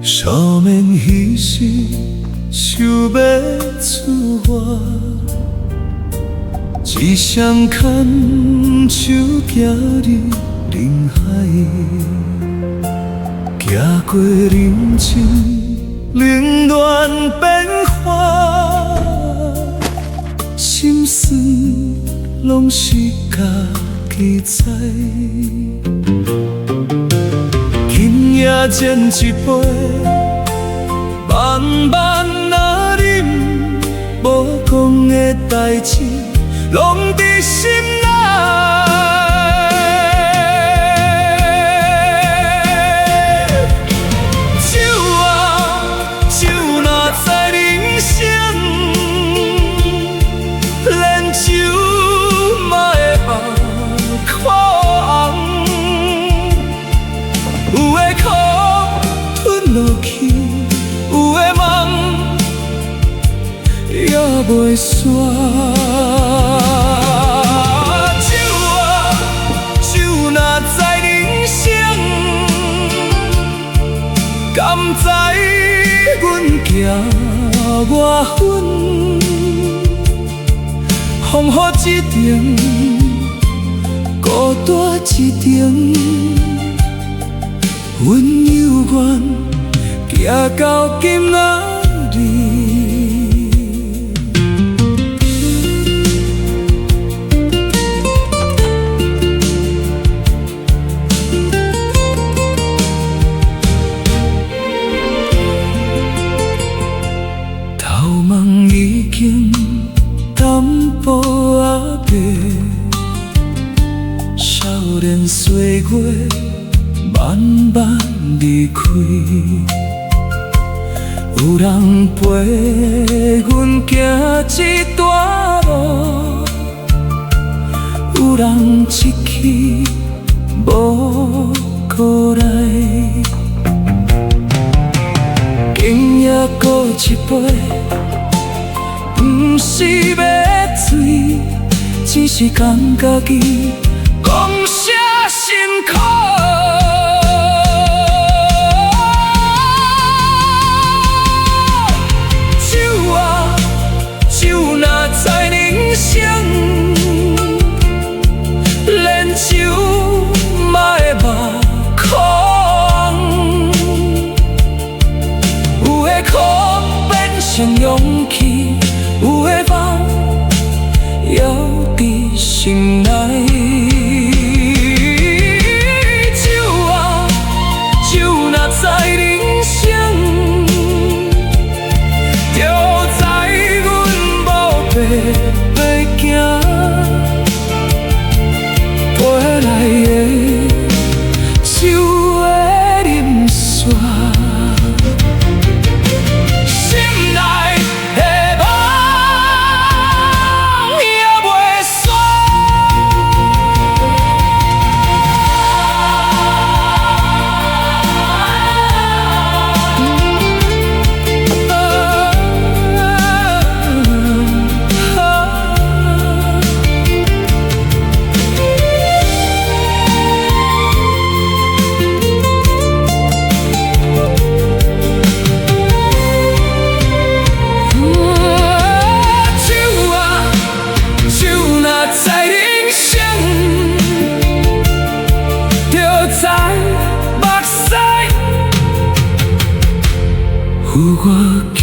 少年彼时想要出外，一双牵手行入人海，行过人生冷暖变化，心酸拢是家己知。今夜斟一杯，慢慢啊饮，无讲的代志，拢伫心内。酒啊，酒若知人生，连酒嘛会目眶红。有的苦吞落去，有的梦也袂煞。酒啊，酒若知人生，甘知阮行偌远，风雨一程，孤单一程。阮有缘行到今仔日，头毛已经淡薄仔白，少年岁月慢慢离开，有人陪阮行一段路，有人一去无回来。今夜搁一杯，毋是要醉，只是感家己讲声辛苦。连酒嘛会目眶红，有的苦变成勇气，有的梦犹伫心内。酒啊，酒若知人生，就知阮无白行。回来的酒的啉煞，心内的梦也袂煞。有我欠。